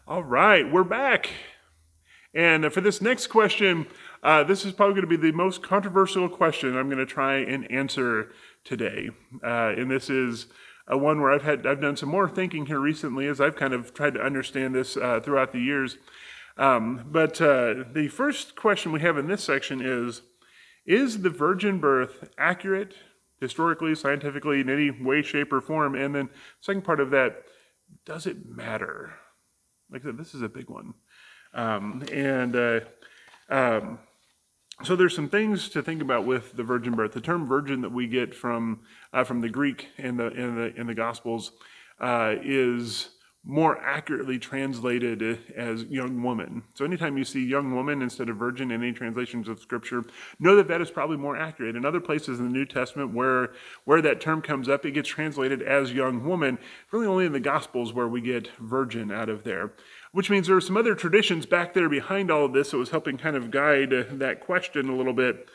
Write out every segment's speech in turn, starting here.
All right, we're back. And for this next question, this is probably going to be the most controversial question I'm going to try and answer today. And this is one where I've done some more thinking here recently as I've kind of tried to understand this throughout the years. But the first question we have in this section is the virgin birth accurate, historically, scientifically, in any way, shape, or form? And then second part of that, does it matter? Like I said, this is a big one. So there's some things to think about with the virgin birth. The term virgin that we get from the Greek in the Gospels is more accurately translated as young woman. So anytime you see young woman instead of virgin in any translations of Scripture, know that that is probably more accurate. In other places in the New Testament where that term comes up, it gets translated as young woman. Really only in the Gospels where we get virgin out of there. Which means there are some other traditions back there behind all of this that was helping kind of guide that question a little bit.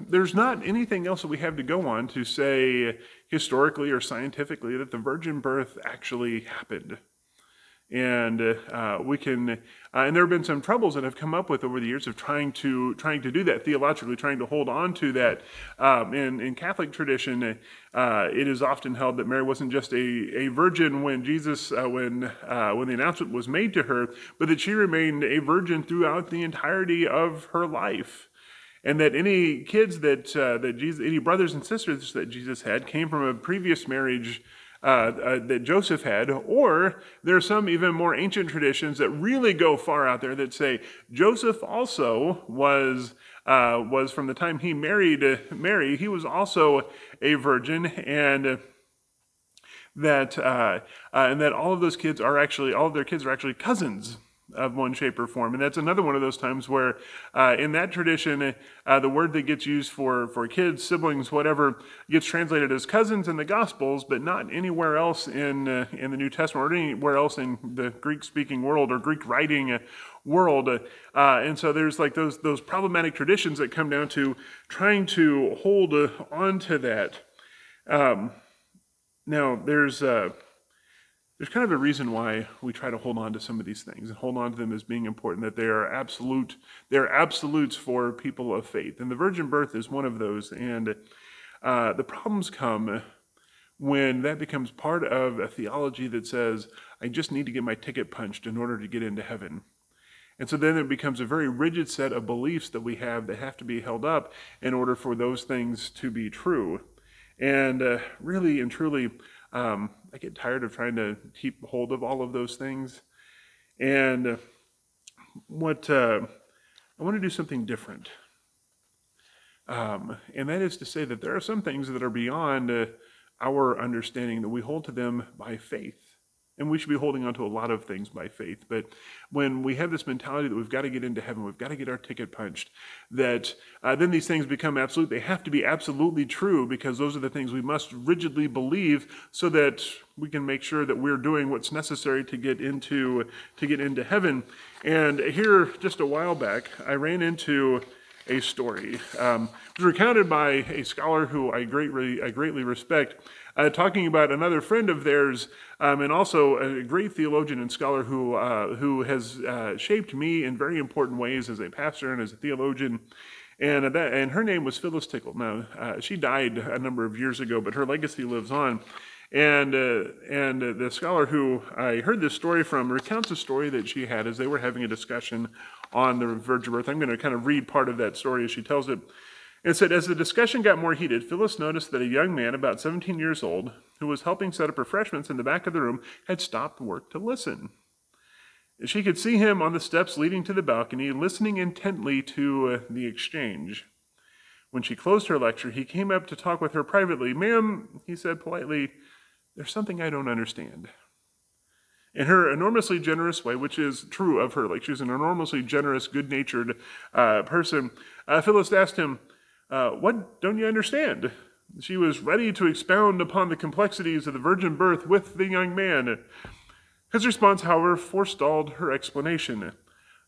There's not anything else that we have to go on to say historically or scientifically that the virgin birth actually happened. And and there have been some troubles that have come up with over the years of trying to do that theologically, trying to hold on to that. In Catholic tradition, it is often held that Mary wasn't just a virgin when when the announcement was made to her, but that she remained a virgin throughout the entirety of her life. And that any kids any brothers and sisters that Jesus had came from a previous marriage that Joseph had, or there are some even more ancient traditions that really go far out there that say Joseph also was from the time he married Mary, he was also a virgin, and that all of their kids are actually cousins of one shape or form. And that's another one of those times where in that tradition, the word that gets used for kids, siblings, whatever, gets translated as cousins in the Gospels, but not anywhere else in the New Testament or anywhere else in the Greek-speaking world or Greek-writing world. And so there's like those problematic traditions that come down to trying to hold on to that. Now, there's kind of a reason why we try to hold on to some of these things and hold on to them as being important, that they're absolutes for people of faith. And the virgin birth is one of those. And the problems come when that becomes part of a theology that says, I just need to get my ticket punched in order to get into heaven. And so then it becomes a very rigid set of beliefs that we have that have to be held up in order for those things to be true. And really and truly, I get tired of trying to keep hold of all of those things. And I want to do something different. And that is to say that there are some things that are beyond our understanding, that we hold to them by faith. And we should be holding on to a lot of things by faith. But when we have this mentality that we've got to get into heaven, we've got to get our ticket punched, that then these things become absolute. They have to be absolutely true, because those are the things we must rigidly believe so that we can make sure that we're doing what's necessary to get into heaven. And here, just a while back, I ran into a story. It was recounted by a scholar who I greatly respect, talking about another friend of theirs, and also a great theologian and scholar who has shaped me in very important ways as a pastor and as a theologian. And her name was Phyllis Tickle. Now, she died a number of years ago, but her legacy lives on. And the scholar who I heard this story from recounts a story that she had as they were having a discussion on the virgin birth. I'm going to kind of read part of that story as she tells it. It said, as the discussion got more heated, Phyllis noticed that a young man about 17 years old, who was helping set up refreshments in the back of the room, had stopped work to listen. She could see him on the steps leading to the balcony, listening intently to the exchange. When she closed her lecture, he came up to talk with her privately. Ma'am, he said politely, there's something I don't understand. In her enormously generous way, which is true of her, like she's an enormously generous, good-natured person, Phyllis asked him, what don't you understand? She was ready to expound upon the complexities of the virgin birth with the young man. His response, however, forestalled her explanation.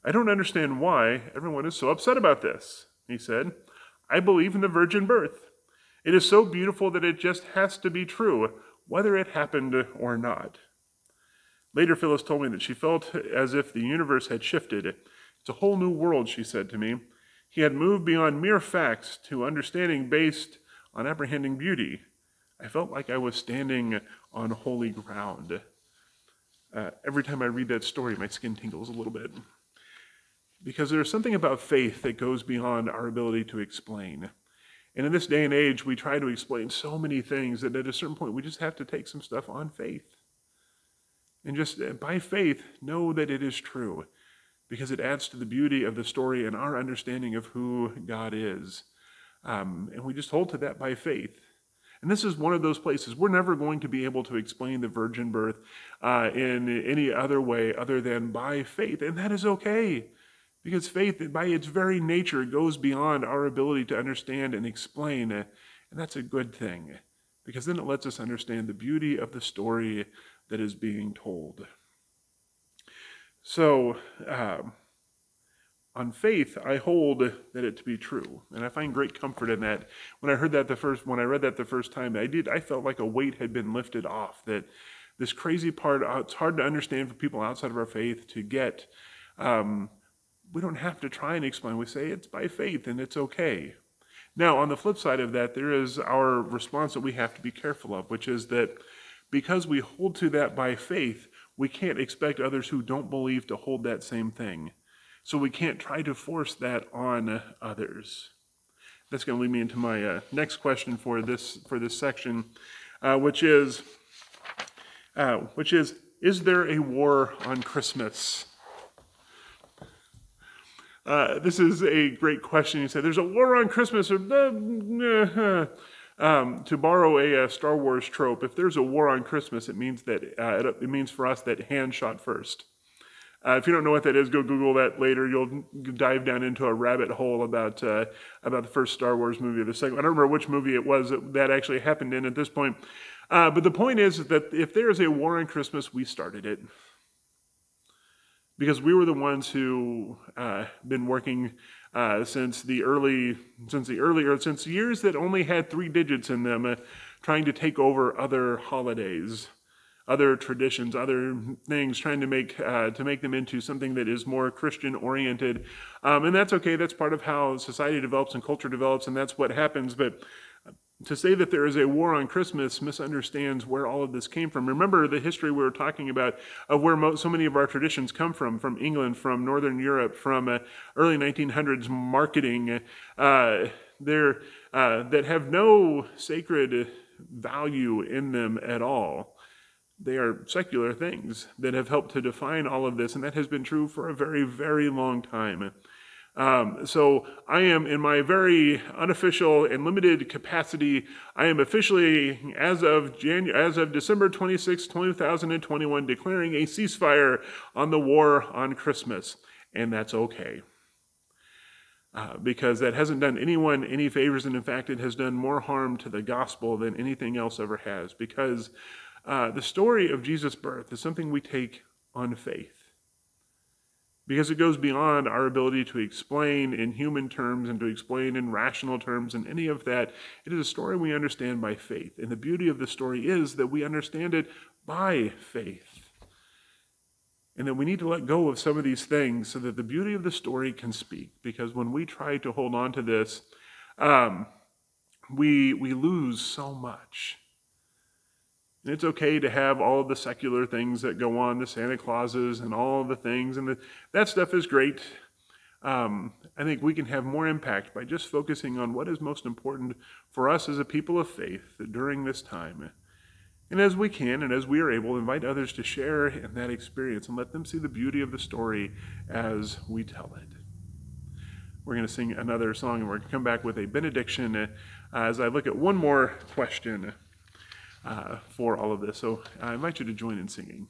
I don't understand why everyone is so upset about this, he said. I believe in the virgin birth. It is so beautiful that it just has to be true. whether it happened or not. Later, Phyllis told me that she felt as if the universe had shifted. It's a whole new world, she said to me. He had moved beyond mere facts to understanding based on apprehending beauty. I felt like I was standing on holy ground. Every time I read that story, my skin tingles a little bit. Because there's something about faith that goes beyond our ability to explain. And in this day and age, we try to explain so many things that at a certain point, we just have to take some stuff on faith. And just by faith, know that it is true, because it adds to the beauty of the story and our understanding of who God is. And we just hold to that by faith. And this is one of those places. We're never going to be able to explain the virgin birth in any other way other than by faith. And that is okay, because faith, by its very nature, goes beyond our ability to understand and explain. And that's a good thing, because then it lets us understand the beauty of the story that is being told. So, on faith, I hold that it to be true, and I find great comfort in that. When I read that the first time, I felt like a weight had been lifted off. That this crazy part, it's hard to understand for people outside of our faith to get. We don't have to try and explain. We say it's by faith, and it's okay. Now, on the flip side of that, there is our response that we have to be careful of, which is that because we hold to that by faith, we can't expect others who don't believe to hold that same thing. So we can't try to force that on others. That's going to lead me into my next question for this section, which is there a war on Christmas? This is a great question. You say, there's a war on Christmas. To borrow a Star Wars trope, if there's a war on Christmas, it means that it means for us that Han shot first. If you don't know what that is, go Google that later. You'll dive down into a rabbit hole about the first Star Wars movie, the second. I don't remember which movie it was that actually happened in at this point. But the point is that if there is a war on Christmas, we started it. Because we were the ones who been working since years that only had 3 digits in them, trying to take over other holidays, other traditions, other things, trying to make them into something that is more Christian oriented, and that's okay. That's part of how society develops and culture develops, and that's what happens. But to say that there is a war on Christmas misunderstands where all of this came from. Remember the history we were talking about of where so many of our traditions come from England, from Northern Europe, from early 1900s marketing, that have no sacred value in them at all. They are secular things that have helped to define all of this, and that has been true for a very, very long time. So I am, in my very unofficial and limited capacity, I am officially, as of December 26, 2021, declaring a ceasefire on the war on Christmas. And that's okay. Because that hasn't done anyone any favors, and in fact, it has done more harm to the gospel than anything else ever has. Because the story of Jesus' birth is something we take on faith. Because it goes beyond our ability to explain in human terms and to explain in rational terms and any of that. It is a story we understand by faith. And the beauty of the story is that we understand it by faith. And that we need to let go of some of these things so that the beauty of the story can speak. Because when we try to hold on to this, we lose so much. And it's okay to have all of the secular things that go on, the Santa Clauses and all of the things, and that stuff is great. I think we can have more impact by just focusing on what is most important for us as a people of faith during this time. And as we can, and as we are able, invite others to share in that experience and let them see the beauty of the story as we tell it. We're going to sing another song, and we're going to come back with a benediction as I look at one more question for all of this. So I invite you to join in singing.